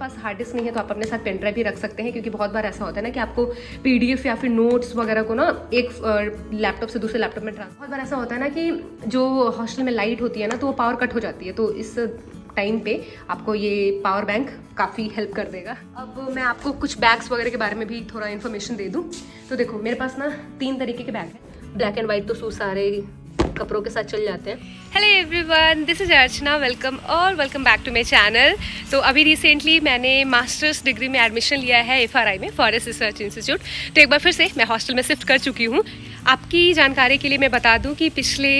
पास hard disk नहीं है तो आप अपने साथ पेन ड्राइव भी रख सकते हैं, क्योंकि बहुत बार ऐसा होता है ना कि आपको पीडीएफ या फिर नोट्स वगैरह को ना एक लैपटॉप से दूसरे लैपटॉप में बहुत बार ऐसा होता है ना कि जो हॉस्टल में लाइट होती है ना तो वो पावर कट हो जाती है, तो इस टाइम पे आपको ये पावर बैंक काफ़ी हेल्प कर देगा। अब मैं आपको कुछ बैग्स वगैरह के बारे में भी थोड़ा इन्फॉर्मेशन दे दूँ। तो देखो मेरे पास ना 3 तरीके के बैग हैं। ब्लैक एंड वाइट तो शूज सारे कपड़ों के साथ चल जाते हैं। Hello everyone, this is Archana, welcome back to my channel. तो अभी रिसेंटली मैंने मास्टर्स डिग्री में एडमिशन लिया है FRI में, फॉरेस्ट रिसर्च इंस्टीट्यूट। तो एक बार फिर से मैं हॉस्टल में शिफ्ट कर चुकी हूँ। आपकी जानकारी के लिए मैं बता दूं कि पिछले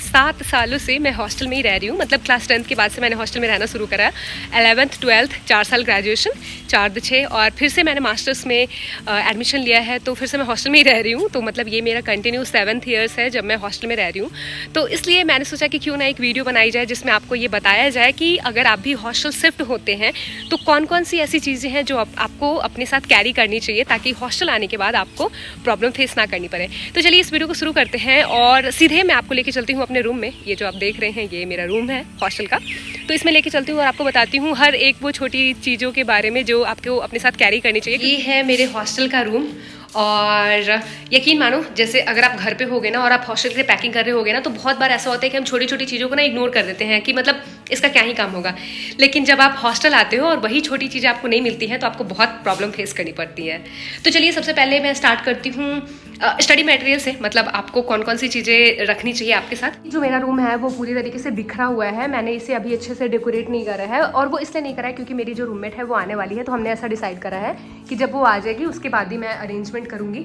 7 सालों से मैं हॉस्टल में ही रह रही हूँ। मतलब क्लास 10th के बाद से मैंने हॉस्टल में रहना शुरू करा। 11th 12th 4 साल ग्रेजुएशन, 4-6 और फिर से मैंने मास्टर्स में एडमिशन लिया है, तो फिर से मैं हॉस्टल में ही रह रही हूँ। तो मतलब ये मेरा कंटिन्यू 7th ईयर्स है जब मैं हॉस्टल में रह रही हूँ। तो इसलिए मैंने सोचा कि क्यों ना एक वीडियो बनाई जाए जिसमें आपको ये बताया जाए कि अगर आप भी हॉस्टल शिफ्ट होते हैं तो कौन कौन सी ऐसी चीज़ें हैं जो आपको अपने साथ कैरी करनी चाहिए, ताकि हॉस्टल आने के बाद आपको प्रॉब्लम फेस ना करनी पड़े। तो चलिए इस वीडियो को शुरू करते हैं और सीधे मैं आपको लेके चलती हूँ अपने रूम में। ये जो आप देख रहे हैं ये मेरा रूम है हॉस्टल का। तो इसमें लेके चलती हूँ और आपको बताती हूँ हर एक वो छोटी चीज़ों के बारे में जो आपको अपने साथ कैरी करनी चाहिए। ये है मेरे हॉस्टल का रूम और यकीन मानो जैसे अगर आप घर पे होगे ना और आप हॉस्टल के लिए पैकिंग कर रहे होगे ना तो बहुत बार ऐसा होता है कि हम छोटी छोटी चीज़ों को ना इग्नोर कर देते हैं कि मतलब इसका क्या ही काम होगा। लेकिन जब आप हॉस्टल आते हो और वही छोटी चीज़ें आपको नहीं मिलती हैं तो आपको बहुत प्रॉब्लम फेस करनी पड़ती है। तो चलिए सबसे पहले मैं स्टार्ट करती हूँ स्टडी मटेरियल से, मतलब आपको कौन कौन सी चीज़ें रखनी चाहिए आपके साथ। जो मेरा रूम है वो पूरी तरीके से बिखरा हुआ है। मैंने इसे अभी अच्छे से डेकोरेट नहीं करा है और वो इसलिए नहीं करा है क्योंकि मेरी जो रूममेट है वो आने वाली है, तो हमने ऐसा डिसाइड करा है कि जब वो आ जाएगी उसके बाद ही मैं अरेंजमेंट करूँगी।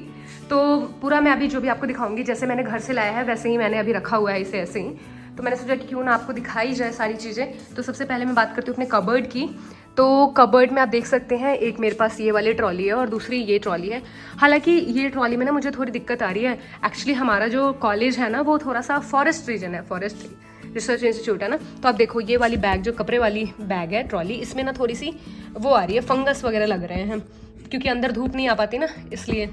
तो पूरा मैं अभी जो भी आपको दिखाऊंगी जैसे मैंने घर से लाया है वैसे ही मैंने अभी रखा हुआ है इसे ऐसे ही। तो मैंने सोचा कि क्यों ना आपको दिखाई जाए सारी चीज़ें। तो सबसे पहले मैं बात करती हूँ अपने कबर्ड की। तो कबर्ड में आप देख सकते हैं एक मेरे पास ये वाली ट्रॉली है और दूसरी ये ट्रॉली है। हालांकि ये ट्रॉली में ना मुझे थोड़ी दिक्कत आ रही है। एक्चुअली हमारा जो कॉलेज है ना वो थोड़ा सा फॉरेस्ट रीजन है, फॉरेस्ट रिसर्च इंस्टीट्यूट है ना। तो आप देखो ये वाली बैग जो कपड़े वाली बैग है ट्रॉली, इसमें ना थोड़ी सी वो आ रही है, फंगस वगैरह लग रहे हैं क्योंकि अंदर धूप नहीं आ पाती ना, इसलिए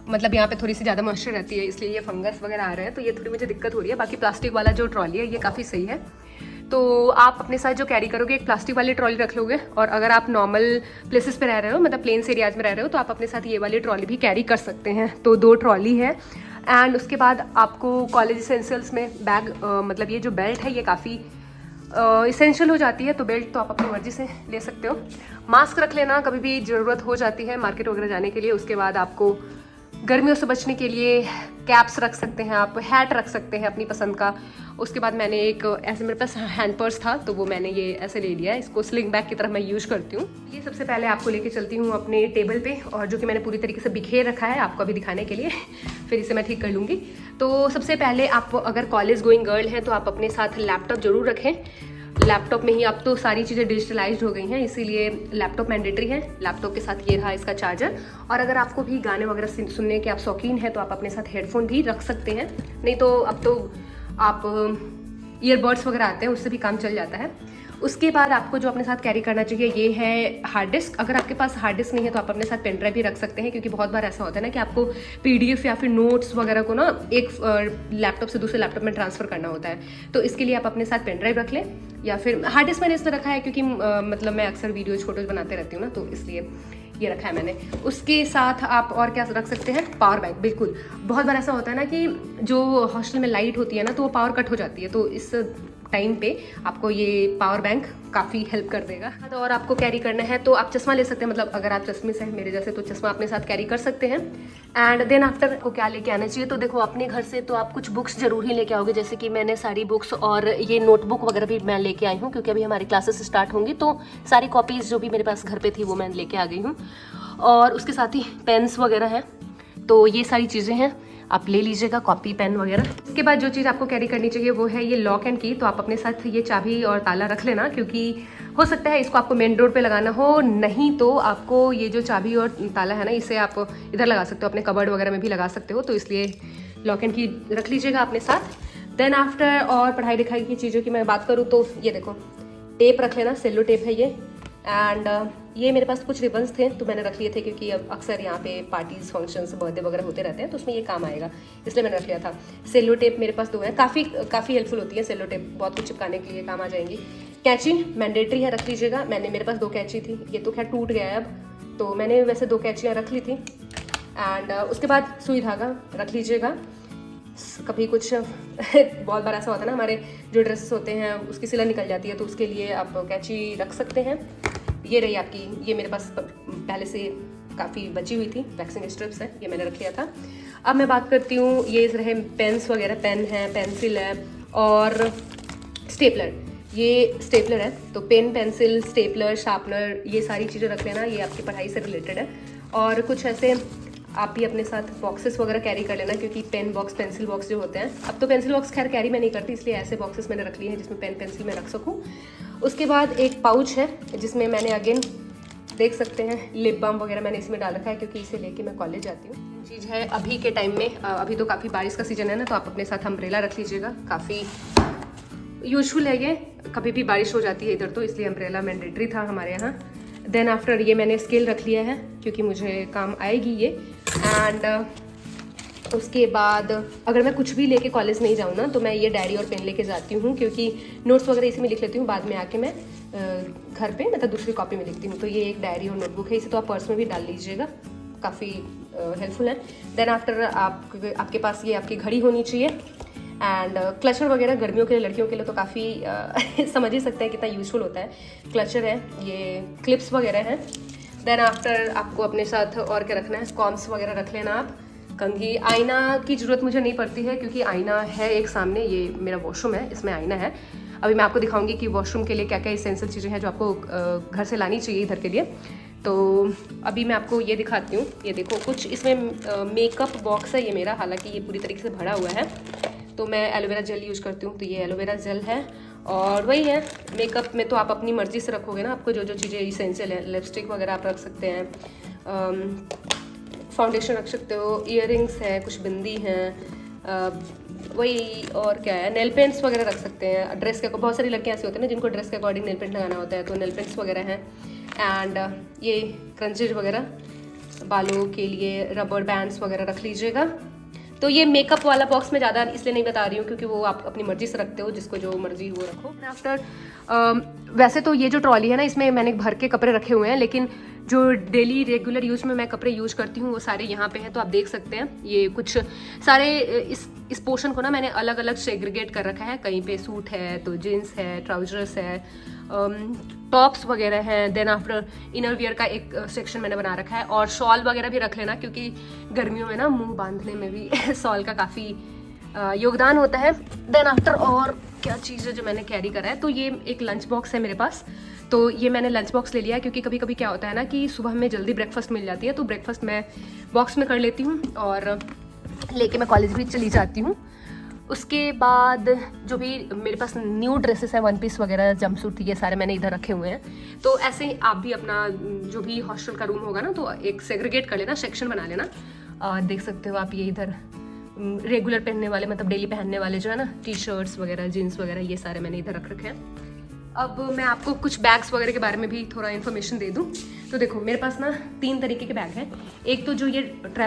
मतलब यहाँ पे थोड़ी सी ज़्यादा मॉइस्चर रहती है इसलिए ये फंगस वगैरह आ रहे हैं। तो ये थोड़ी मुझे दिक्कत हो रही है। बाकी प्लास्टिक वाला जो ट्रॉली है ये काफ़ी सही है। तो आप अपने साथ जो कैरी करोगे एक प्लास्टिक वाली ट्रॉली रख लोगे, और अगर आप नॉर्मल प्लेसेस पे रह रहे हो मतलब प्लेन्स एरियाज में रह रहे हो तो आप अपने साथ ये वाली ट्रॉली भी कैरी कर सकते हैं। तो 2 ट्रॉली है। एंड उसके बाद आपको कॉलेज इसेंशियल्स में बैग मतलब ये जो बेल्ट है ये काफ़ी इसेंशियल हो जाती है, तो बेल्ट तो आप अपनी मर्जी से ले सकते हो। मास्क रख लेना, कभी भी ज़रूरत हो जाती है मार्केट वगैरह जाने के लिए। उसके बाद आपको गर्मियों से बचने के लिए कैप्स रख सकते हैं, आप हैट रख सकते हैं अपनी पसंद का। उसके बाद मैंने एक ऐसे मेरे पास हैंड पर्स था तो वो मैंने ये ऐसे ले लिया है, इसको स्लिंग बैग की तरह मैं यूज़ करती हूँ। ये सबसे पहले आपको लेके चलती हूँ अपने टेबल पे, और जो कि मैंने पूरी तरीके से बिखेर रखा है आपको अभी दिखाने के लिए, फिर इसे मैं ठीक कर लूँगी। तो सबसे पहले आप अगर कॉलेज गोइंग गर्ल हैं तो आप अपने साथ लैपटॉप ज़रूर रखें। लैपटॉप में ही अब तो सारी चीज़ें डिजिटलाइज्ड हो गई हैं, इसीलिए लैपटॉप मैंडेटरी है। लैपटॉप के साथ ये रहा इसका चार्जर, और अगर आपको भी गाने वगैरह सुनने के आप शौकीन हैं तो आप अपने साथ हेडफोन भी रख सकते हैं। नहीं तो अब तो आप ईयरबड्स वगैरह आते हैं उससे भी काम चल जाता है। उसके बाद आपको जो अपने साथ कैरी करना चाहिए ये है हार्ड डिस्क। अगर आपके पास हार्ड डिस्क नहीं है तो आप अपने साथ पेन ड्राइव भी रख सकते हैं, क्योंकि बहुत बार ऐसा होता है ना कि आपको पीडीएफ या फिर नोट्स वगैरह को ना एक लैपटॉप से दूसरे लैपटॉप में ट्रांसफ़र करना होता है। तो इसके लिए आप अपने साथ पेन ड्राइव रख लें, या फिर हार्ड डिस्क मैंने इसमें रखा है क्योंकि मतलब मैं अक्सर वीडियोज फोटोज बनाते रहती हूँ ना, तो इसलिए ये रखा है मैंने। उसके साथ आप और क्या रख सकते हैं, पावर बैंक। बिल्कुल, बहुत बार ऐसा होता है ना कि जो हॉस्टल में लाइट होती है ना तो वो पावर कट हो जाती है, तो इस टाइम पे आपको ये पावर बैंक काफ़ी हेल्प कर देगा। तो और आपको कैरी करना है तो आप चश्मा ले सकते हैं, मतलब अगर आप चश्मे से हैं मेरे जैसे तो चश्मा अपने साथ कैरी कर सकते हैं। एंड देन आफ्टर को क्या लेके आना चाहिए, तो देखो अपने घर से तो आप कुछ बुक्स जरूर ही लेके आओगे, जैसे कि मैंने सारी बुक्स और ये नोटबुक वगैरह भी मैं लेके आई हूँ क्योंकि अभी हमारी क्लासेस स्टार्ट होंगी, तो सारी कॉपीज़ जो भी मेरे पास घर पर थी वो मैं लेके आ गई हूँ। और उसके साथ ही पेन्स वगैरह हैं, तो ये सारी चीज़ें हैं, आप ले लीजिएगा कॉपी पेन वगैरह। इसके बाद जो चीज़ आपको कैरी करनी चाहिए वो है ये लॉक एंड की। तो आप अपने साथ ये चाबी और ताला रख लेना, क्योंकि हो सकता है इसको आपको मेन डोर पे लगाना हो, नहीं तो आपको ये जो चाबी और ताला है ना इसे आप इधर लगा सकते हो, अपने कबर्ड वगैरह में भी लगा सकते हो। तो इसलिए लॉक एंड की रख लीजिएगा अपने साथ। देन आफ्टर और पढ़ाई लिखाई की चीज़ों की मैं बात करूँ तो ये देखो टेप रख लेना, सेलो टेप है ये। एंड ये मेरे पास कुछ रिबन्स थे तो मैंने रख लिए थे, क्योंकि अब अक्सर यहाँ पे पार्टीज फंक्शंस बर्थडे वगैरह होते रहते हैं तो उसमें ये काम आएगा, इसलिए मैंने रख लिया था। सेलो टेप मेरे पास 2 है, काफ़ी हेल्पफुल होती है सेलो टेप, बहुत कुछ चिपकाने के लिए काम आ जाएंगी। कैंची मैंडेटरी है, रख लीजिएगा। मेरे पास 2 कैंची थी, ये तो खैर टूट गया है अब, तो मैंने वैसे 2 कैंचियाँ रख ली थी। एंड उसके बाद सुई धागा रख लीजिएगा। कभी कुछ बहुत बार ऐसा होता है ना, हमारे जो ड्रेसेस होते हैं उसकी सिलाई निकल जाती है, तो उसके लिए आप कैंची रख सकते हैं। ये रही आपकी, ये मेरे पास पहले से काफ़ी बची हुई थी वैक्सिंग स्ट्रिप्स है, ये मैंने रख लिया था। अब मैं बात करती हूँ, ये रहे पेन्स वगैरह, पेन है, पेंसिल है और स्टेपलर। ये स्टेपलर है, तो पेन, पेंसिल, स्टेपलर, शार्पनर, ये सारी चीज़ें रख लेना, ये आपकी पढ़ाई से रिलेटेड है। और कुछ ऐसे आप भी अपने साथ बॉक्सेस वगैरह कैरी कर लेना, क्योंकि पेन बॉक्स, पेंसिल बॉक्स जो होते हैं, अब तो पेंसिल बॉक्स खैर कैरी मैं नहीं करती, इसलिए ऐसे बॉक्सेस मैंने रख लिए हैं जिसमें पेन पेंसिल मैं रख सकूँ। उसके बाद एक पाउच है जिसमें मैंने अगेन देख सकते हैं लिप बाम वगैरह मैंने इसमें डाल रखा है, क्योंकि इसे लेके मैं कॉलेज जाती हूँ। चीज़ है अभी के टाइम में, अभी तो काफ़ी बारिश का सीजन है ना, तो आप अपने साथ अम्ब्रेला रख लीजिएगा, काफ़ी यूजफुल है ये, कभी भी बारिश हो जाती है इधर, तो इसलिए अम्ब्रेला मैंडेटरी था हमारे यहाँ। देन आफ्टर ये मैंने स्केल रख लिया है क्योंकि मुझे काम आएगी ये। एंड उसके बाद अगर मैं कुछ भी लेके कॉलेज नहीं जाऊँ ना, तो मैं ये डायरी और पेन लेके जाती हूँ, क्योंकि नोट्स वगैरह इसी में लिख लेती हूँ, बाद में आके मैं घर पे मतलब दूसरी कॉपी में लिखती हूँ। तो ये एक डायरी और नोटबुक है, इसे तो आप पर्स में भी डाल लीजिएगा, काफ़ी हेल्पफुल है। देन आफ्टर आपके पास ये आपकी घड़ी होनी चाहिए। एंड क्लचर वगैरह गर्मियों के लिए, लड़कियों के लिए तो काफ़ी समझ ही सकते हैं कितना यूज़फुल होता है। क्लचर है, ये क्लिप्स वगैरह हैं। देन आफ्टर आपको अपने साथ और क्या रखना है, कॉम्स वगैरह रख लेना आप, कंघी। आईना की ज़रूरत मुझे नहीं पड़ती है क्योंकि आईना है एक सामने, ये मेरा वॉशरूम है, इसमें आईना है। अभी मैं आपको दिखाऊंगी कि वॉशरूम के लिए क्या क्या एसेंशियल चीज़ें हैं जो आपको घर से लानी चाहिए इधर के लिए। तो अभी मैं आपको ये दिखाती हूँ, ये देखो कुछ इसमें मेकअप बॉक्स है ये मेरा, हालांकि ये पूरी तरीके से भरा हुआ है। तो मैं एलोवेरा जेल यूज़ करती हूँ, तो ये एलोवेरा जेल है। और वही है, मेकअप में तो आप अपनी मर्ज़ी से रखोगे ना, आपको जो जो चीज़ें इसेंशियल है, लिपस्टिक वगैरह आप रख सकते हैं, फाउंडेशन रख सकते हो, ईयरिंग्स है, कुछ बिंदी हैं, वही और क्या है, नेल पेंट्स वगैरह रख सकते हैं। ड्रेस के, बहुत सारी लड़कियाँ ऐसी होती हैं ना जिनको ड्रेस के अकॉर्डिंग नेल पेंट लगाना होता है, तो नेल पेंट्स वगैरह हैं। एंड ये क्रंचेज वगैरह, बालों के लिए रबर बैंड्स वगैरह रख लीजिएगा। तो ये मेकअप वाला बॉक्स में ज़्यादा इसलिए नहीं बता रही हूँ क्योंकि वो आप अपनी मर्जी से रखते हो, जिसको जो मर्जी वो रखो। आफ्टर वैसे तो ये जो ट्रॉली है ना, इसमें मैंने भर के कपड़े रखे हुए हैं, लेकिन जो डेली रेगुलर यूज़ में मैं कपड़े यूज़ करती हूँ वो सारे यहाँ पे हैं, तो आप देख सकते हैं। ये कुछ सारे इस पोर्शन को ना मैंने अलग अलग सेग्रीगेट कर रखा है, कहीं पे सूट है तो जीन्स है, ट्राउजर्स है, टॉप्स वगैरह हैं। देन आफ्टर इनर वियर का एक सेक्शन मैंने बना रखा है, और शॉल वगैरह भी रख लेना क्योंकि गर्मियों में ना मुंह बांधने में भी शॉल का काफ़ी योगदान होता है। देन आफ्टर और क्या चीज़ है जो मैंने कैरी करा है, तो ये एक लंच बॉक्स है मेरे पास, तो ये मैंने लंच बॉक्स ले लिया है क्योंकि कभी कभी क्या होता है ना कि सुबह में जल्दी ब्रेकफास्ट मिल जाती है, तो ब्रेकफास्ट मैं बॉक्स में कर लेती हूँ और लेके मैं कॉलेज भी चली जाती हूँ। उसके बाद जो भी मेरे पास न्यू ड्रेसेस हैं, वन पीस वगैरह, जंपसूट, ये सारे मैंने इधर रखे हुए हैं। तो ऐसे ही आप भी अपना जो भी हॉस्टल का रूम होगा ना, तो एक सेग्रीगेट कर लेना, सेक्शन बना लेना। और देख सकते हो आप ये इधर रेगुलर पहनने वाले, मतलब डेली पहनने वाले जो है ना, टी शर्ट्स वगैरह, जीन्स वगैरह, ये सारे मैंने इधर रख रखे हैं। अब मैं आपको कुछ बैग्स वगैरह के बारे में भी थोड़ा इन्फॉर्मेशन दे दूं। तो देखो मेरे पास ना 3 तरीके के बैग हैं। एक तो जो ये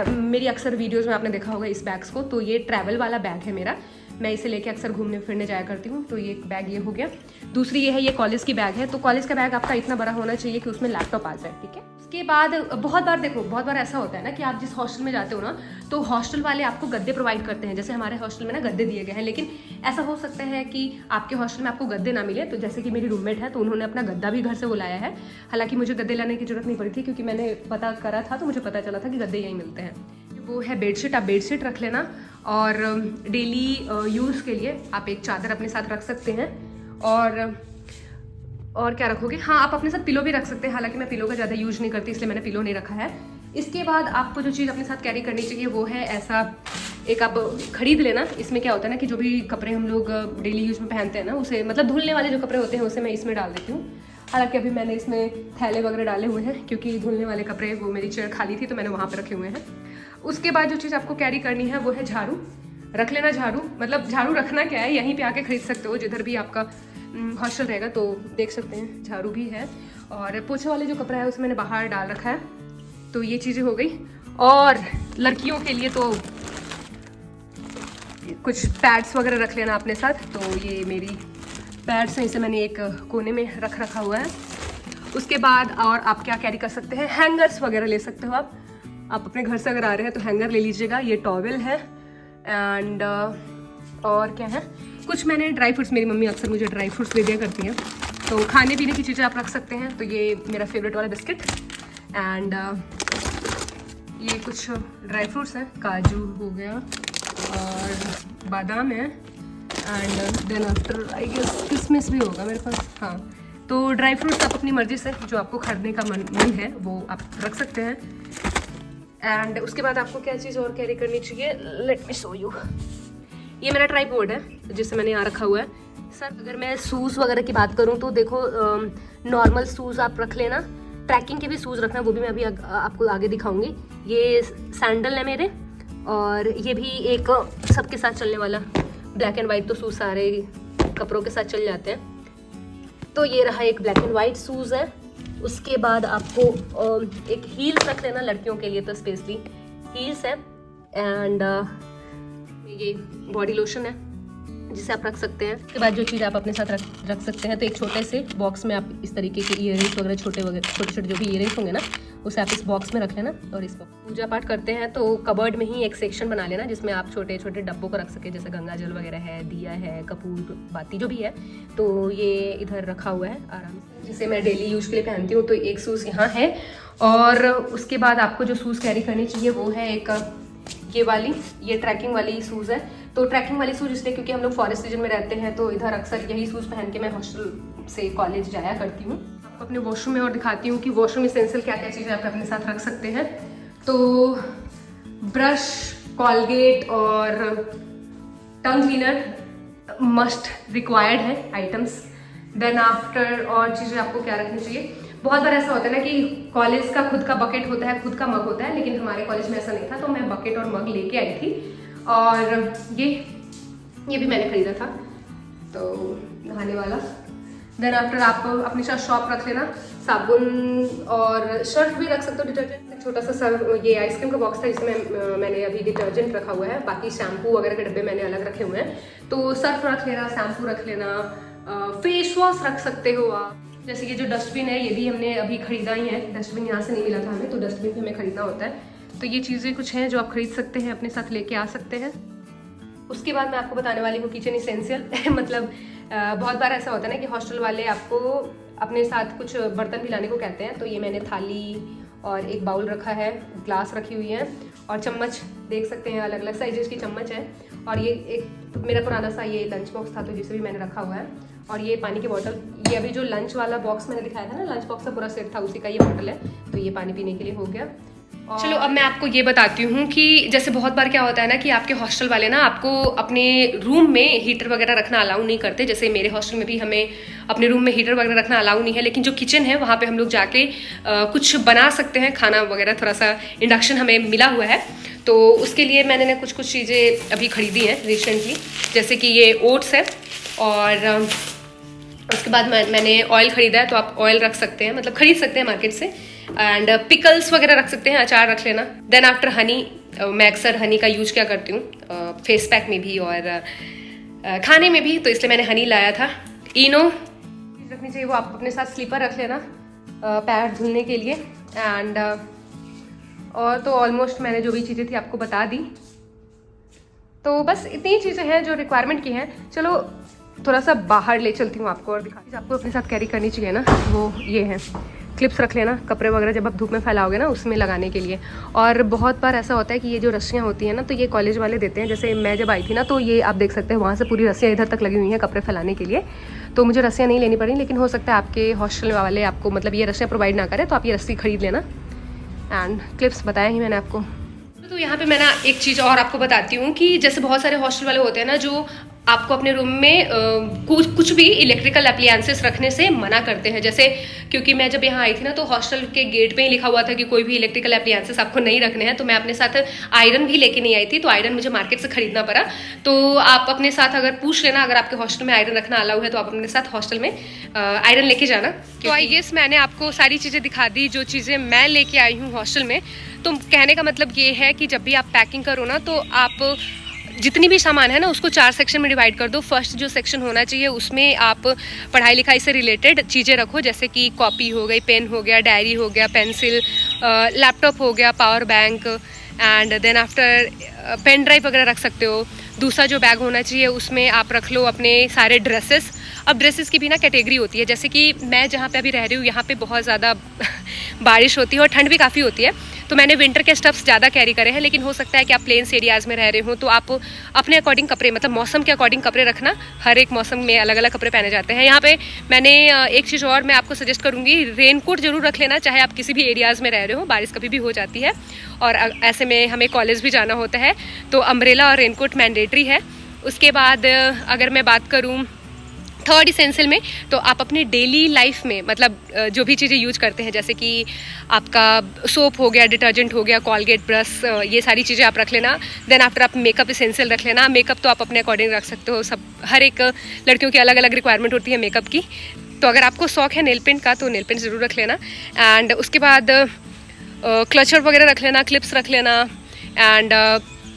मेरी अक्सर वीडियोस में आपने देखा होगा इस बैग्स को, तो ये ट्रैवल वाला बैग है मेरा, मैं इसे लेके अक्सर घूमने फिरने जाया करती हूँ, तो ये एक बैग ये हो गया। दूसरी ये है, ये कॉलेज की बैग है, तो कॉलेज का बैग आपका इतना बड़ा होना चाहिए कि उसमें लैपटॉप आ जाए, ठीक है। उसके बाद बहुत बार ऐसा होता है ना कि आप जिस हॉस्टल में जाते हो ना, तो हॉस्टल वाले आपको गद्दे प्रोवाइड करते हैं, जैसे हमारे हॉस्टल में ना गद्दे दिए गए हैं, लेकिन ऐसा हो सकता है कि आपके हॉस्टल में आपको गद्दे ना मिले। तो जैसे कि मेरी रूममेट है, तो उन्होंने अपना गद्दा भी घर से बुलाया है, हालांकि मुझे गद्दे लाने की जरूरत नहीं पड़ी थी क्योंकि मैंने पता करा था, तो मुझे पता चला था कि गद्दे यहीं मिलते हैं। वो है बेडशीट, आप बेडशीट रख लेना, और डेली यूज़ के लिए आप एक चादर अपने साथ रख सकते हैं। और क्या रखोगे, हाँ आप अपने साथ पिलो भी रख सकते हैं, हालांकि मैं पिलो का ज़्यादा यूज नहीं करती इसलिए मैंने पिलो नहीं रखा है। इसके बाद आपको जो चीज़ अपने साथ कैरी करनी चाहिए वो है ऐसा एक आप खरीद लेना। इसमें क्या होता है ना कि जो भी कपड़े हम लोग डेली यूज में पहनते हैं ना, उसे मतलब धुलने वाले जो कपड़े होते हैं उसे मैं इसमें डाल देती हूँ। हालांकि अभी मैंने इसमें थैले वगैरह डाले हुए हैं क्योंकि धुलने वाले कपड़े वो मेरी चेयर खाली थी तो मैंने वहाँ पर रखे हुए हैं। उसके बाद जो चीज़ आपको कैरी करनी है वो है झाड़ू, रख लेना झाड़ू। मतलब झाड़ू रखना क्या है, यहीं पे आके खरीद सकते हो जिधर भी आपका हॉस्टल रहेगा, तो देख सकते हैं झाड़ू भी है। और पोछे वाले जो कपड़ा है उसमें मैंने बाहर डाल रखा है। तो ये चीज़ें हो गई। और लड़कियों के लिए तो कुछ पैड्स वगैरह रख लेना अपने साथ, तो ये मेरी पैड्स हैं, इसे मैंने एक कोने में रखा हुआ है। उसके बाद और आप क्या कैरी कर सकते हैं, हैंगर्स वगैरह ले सकते हो आप अपने घर से अगर आ रहे हैं तो हैंगर ले लीजिएगा। ये टॉवेल है एंड और क्या है, कुछ मैंने ड्राई फ्रूट्स, मेरी मम्मी अक्सर मुझे ड्राई फ्रूट्स दे दिया करती हैं, तो खाने पीने की चीज़ें आप रख सकते हैं। तो ये मेरा फेवरेट वाला बिस्किट एंड ये कुछ ड्राई फ्रूट्स हैं, काजू हो गया और बादाम है and then after I guess किसमिस भी होगा मेरे पास। हाँ, तो ड्राई फ्रूट्स आप अपनी मर्ज़ी से जो आपको खरीदने का मन है वो आप रख सकते हैं। एंड उसके बाद आपको क्या चीज़ और कैरी करनी चाहिए, लेट मी शो यू। ये मेरा ट्राइपॉड है जिसे मैंने यहाँ रखा हुआ है। सर अगर मैं शूज़ वगैरह की बात करूँ तो देखो नॉर्मल शूज़ आप रख लेना, ट्रैकिंग के भी शूज़ रखना, वो भी मैं अभी आपको आगे दिखाऊंगी। ये सैंडल है मेरे और ये भी एक सबके साथ चलने वाला ब्लैक एंड वाइट, तो शूज़ सारे कपड़ों के साथ चल जाते हैं। तो ये रहा एक ब्लैक एंड वाइट शूज़ है। उसके बाद आपको एक हील्स रख लेना, लड़कियों के लिए तो स्पेशली हील्स है एंड ये बॉडी लोशन है जिसे आप रख सकते हैं। उसके बाद जो चीज़ आप अपने साथ रख सकते हैं, तो एक छोटे से बॉक्स में आप इस तरीके के ईयरिंग्स वगैरह छोटे छोटे जो भी ईयरिंग्स होंगे ना, उसे आप इस बॉक्स में रख लेना। और इस पूजा पाठ करते हैं तो कबर्ड में ही एक सेक्शन बना लेना जिसमें आप छोटे छोटे डब्बों को रख सके, जैसे गंगा जल वगैरह है, दिया है, कपूर बाती जो भी है, तो ये इधर रखा हुआ है आराम से, जिसे मैं डेली यूज के लिए पहनती हूँ। तो एक शूज़ यहाँ है और उसके बाद आपको जो शूज़ कैरी करनी चाहिए वो है एक ये ट्रैकिंग वाली शूज़ है। तो ट्रैकिंग वाली शूज़ इसलिए क्योंकि हम लोग फॉरेस्ट रीजन में रहते हैं, तो इधर अक्सर यही शूज़ पहन के मैं हॉस्टल से कॉलेज जाया करती हूँ। आपको अपने वॉशरूम में और दिखाती हूँ कि वॉशरूम एसेंशियल क्या क्या चीज़ें आप अपने साथ रख सकते हैं। तो ब्रश, कॉलगेट और टंग क्लीनर मस्ट रिक्वायर्ड है आइटम्स। देन आफ्टर और चीज़ें आपको क्या रखनी चाहिए, बहुत बार ऐसा होता है ना कि कॉलेज का खुद का बकेट होता है, खुद का मग होता है, लेकिन हमारे कॉलेज में ऐसा नहीं था, तो मैं बकेट और मग लेके आई थी। और ये भी मैंने खरीदा था, तो नहाने वाला। देन आफ्टर आप अपने साथ शॉप रख लेना, साबुन और सर्फ भी रख सकते हो, डिटर्जेंट। छोटा सा सर्फ, ये आइसक्रीम का बॉक्स था जिसमें मैंने अभी डिटर्जेंट रखा हुआ है, बाकी शैम्पू वगैरह के डब्बे मैंने अलग रखे हुए हैं। तो सर्फ रख लेना, शैम्पू रख लेना, फेस वॉश रख सकते हो आप। जैसे ये जो डस्टबिन है ये भी हमने अभी खरीदा ही है, डस्टबिन यहाँ से नहीं मिला था हमें, तो डस्टबिन भी हमें खरीदना होता है। तो ये चीज़ें कुछ हैं जो आप खरीद सकते हैं, अपने साथ लेके आ सकते हैं। उसके बाद मैं आपको बताने वाली हूँ किचन इसेंशियल मतलब बहुत बार ऐसा होता है ना कि हॉस्टल वाले आपको अपने साथ कुछ बर्तन भी लाने को कहते हैं। तो ये मैंने थाली और एक बाउल रखा है, ग्लास रखी हुई है और चम्मच देख सकते हैं, अलग अलग साइजेस की चम्मच है। और ये एक मेरा पुराना सा ये लंच बॉक्स था, तो जिसे भी मैंने रखा हुआ है। और ये पानी की बोतल, ये अभी जो लंच वाला बॉक्स मैंने दिखाया था ना, लंच बॉक्स का पूरा सेट था, उसी का ये बोतल है, तो ये पानी पीने के लिए हो गया। चलो अब मैं आपको ये बताती हूँ कि जैसे बहुत बार क्या होता है ना कि आपके हॉस्टल वाले ना आपको अपने रूम में हीटर वगैरह रखना अलाउ नहीं करते। जैसे मेरे हॉस्टल में भी हमें अपने रूम में हीटर वगैरह रखना अलाउ नहीं है, लेकिन जो किचन है वहाँ पे हम लोग जाके कुछ बना सकते हैं खाना वगैरह, थोड़ा सा इंडक्शन हमें मिला हुआ है। तो उसके लिए मैंने कुछ चीज़ें अभी खरीदी हैं रिसेंटली, जैसे कि ये ओट्स है और उसके बाद मैंने ऑयल ख़रीदा है, तो आप ऑयल रख सकते हैं, मतलब खरीद सकते हैं मार्केट से। एंड पिकल्स वगैरह रख सकते हैं, अचार रख लेना। देन आफ्टर हनी, मैं अक्सर हनी का यूज क्या करती हूँ फेस पैक में भी और खाने में भी, तो इसलिए मैंने हनी लाया था। इनो रखनी चाहिए, वो आप अपने साथ स्लीपर रख लेना पैर धुलने के लिए। एंड और तो ऑलमोस्ट मैंने जो भी चीज़ें थी आपको बता दी। तो बस इतनी चीज़ें हैं जो रिक्वायरमेंट की हैं। चलो थोड़ा सा बाहर ले चलती हूँ आपको और दिखाती हूँ। आपको अपने साथ कैरी करनी चाहिए ना, वो ये है क्लिप्स रख लेना, कपड़े वगैरह जब आप धूप में फैलाओगे ना उसमें लगाने के लिए। और बहुत बार ऐसा होता है कि ये जो रस्सियाँ होती हैं ना, तो ये कॉलेज वाले देते हैं। जैसे मैं जब आई थी ना, तो ये आप देख सकते हैं वहाँ से पूरी रस्सियाँ इधर तक लगी हुई हैं कपड़े फैलाने के लिए। तो मुझे रस्सियाँ नहीं लेनी पड़ी, लेकिन हो सकता है आपके हॉस्टल वाले आपको मतलब ये रस्सियाँ प्रोवाइड ना करें, तो आप ये रस्सी खरीद लेना। एंड क्लिप्स बताया ही मैंने आपको। तो यहाँ पे मैं ना एक चीज़ और आपको बताती हूँ कि जैसे बहुत सारे हॉस्टल वाले होते हैं ना जो आपको अपने रूम में कुछ भी इलेक्ट्रिकल अप्लायंसेस रखने से मना करते हैं। जैसे क्योंकि मैं जब यहाँ आई थी ना, तो हॉस्टल के गेट पे ही लिखा हुआ था कि कोई भी इलेक्ट्रिकल अप्लायंसेस आपको नहीं रखने हैं। तो मैं अपने साथ आयरन भी लेके नहीं आई थी, तो आयरन मुझे मार्केट से खरीदना पड़ा। तो आप अपने साथ अगर पूछ लेना, अगर आपके हॉस्टल में आयरन रखना अलाउ है, तो आप अपने साथ हॉस्टल में आयरन लेके जाना। तो आई गेस मैंने आपको सारी चीज़ें दिखा दी जो चीज़ें मैं लेके आई हूँ हॉस्टल में। तो कहने का मतलब ये है कि जब भी आप पैकिंग करो ना, तो आप जितनी भी सामान है ना उसको 4 सेक्शन में डिवाइड कर दो। फर्स्ट जो सेक्शन होना चाहिए उसमें आप पढ़ाई लिखाई से रिलेटेड चीज़ें रखो, जैसे कि कॉपी हो गई, पेन हो गया, डायरी हो गया, पेंसिल, लैपटॉप हो गया, power bank, and then after pen drive वगैरह रख सकते हो। दूसरा जो बैग होना चाहिए उसमें आप रख लो अपने सारे ड्रेसेस। अब ड्रेसेस की भी ना कैटेगरी होती है, जैसे कि मैं जहाँ पे अभी रह रही हूँ यहाँ पे बहुत ज़्यादा बारिश होती है और ठंड भी काफ़ी होती है, तो मैंने विंटर के स्टफ्स ज़्यादा कैरी करे हैं। लेकिन हो सकता है कि आप प्लेन्स एरियाज़ में रह रहे हो तो आप अपने अकॉर्डिंग कपड़े, मतलब मौसम के अकॉर्डिंग कपड़े रखना। हर एक मौसम में अलग अलग कपड़े पहने जाते हैं। यहाँ पे मैंने एक चीज़ और मैं आपको सजेस्ट करूँगी, रेनकोट जरूर रख लेना, चाहे आप किसी भी एरियाज़ में रह रहे हो, बारिश कभी भी हो जाती है और ऐसे में हमें कॉलेज भी जाना होता है, तो अम्ब्रेला और रेनकोट मैंडेटरी है। उसके बाद अगर मैं बात करूँ थर्ड इसेंशियल में, तो आप अपनी डेली लाइफ में मतलब जो भी चीज़ें यूज करते हैं, जैसे कि आपका सोप हो गया, डिटर्जेंट हो गया, कॉलगेट, ब्रश, ये सारी चीज़ें आप रख लेना। देन आफ्टर आप मेकअप इसेंशियल रख लेना। मेकअप तो आप अपने अकॉर्डिंग रख सकते हो, सब हर एक लड़कियों की अलग अलग रिक्वायरमेंट होती है मेकअप की। तो अगर आपको शौक है नेल पेंट का तो नेल पेंट ज़रूर रख लेना। एंड उसके बाद क्लचर वगैरह रख लेना, क्लिप्स रख लेना। एंड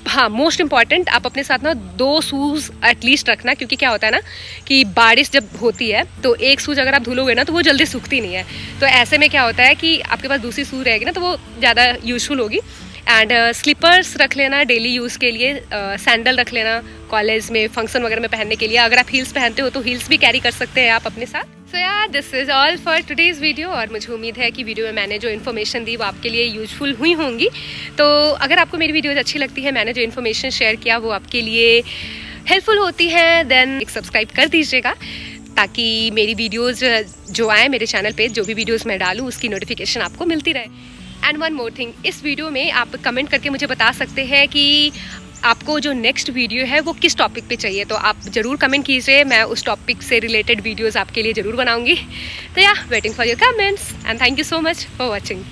हाँ, मोस्ट इम्पॉर्टेंट, आप अपने साथ ना 2 शूज़ एटलीस्ट रखना, क्योंकि क्या होता है ना कि बारिश जब होती है तो एक शूज़ अगर आप धुलोगे ना तो वो जल्दी सूखती नहीं है। तो ऐसे में क्या होता है कि आपके पास दूसरी शूज़ रहेगी ना तो वो ज़्यादा यूजफुल होगी। एंड स्लीपर्स रख लेना डेली यूज़ के लिए। सैंडल रख लेना कॉलेज में फंक्शन वगैरह में पहनने के लिए। अगर आप हील्स पहनते हो तो हील्स भी कैरी कर सकते हैं आप अपने साथ। सो यार, this is all for today's video. और मुझे उम्मीद है कि वीडियो में मैंने जो इन्फॉर्मेशन दी वो आपके लिए यूजफुल हुई होंगी। तो अगर आपको मेरी वीडियोज़ अच्छी लगती है, मैंने जो इन्फॉर्मेशन शेयर किया वो आपके लिए हेल्पफुल होती है, देन एक सब्सक्राइब कर दीजिएगा ताकि मेरी वीडियोज़ जो आए मेरे चैनल पे, जो भी वीडियोज़ मैं डालूँ उसकी नोटिफिकेशन आपको मिलती रहे। एंड वन मोर थिंग, इस वीडियो में आप कमेंट करके मुझे बता सकते हैं कि आपको जो नेक्स्ट वीडियो है वो किस टॉपिक पे चाहिए। तो आप ज़रूर कमेंट कीजिए, मैं उस टॉपिक से रिलेटेड वीडियोस आपके लिए ज़रूर बनाऊंगी। तो या waiting for your comments and thank you so much for watching.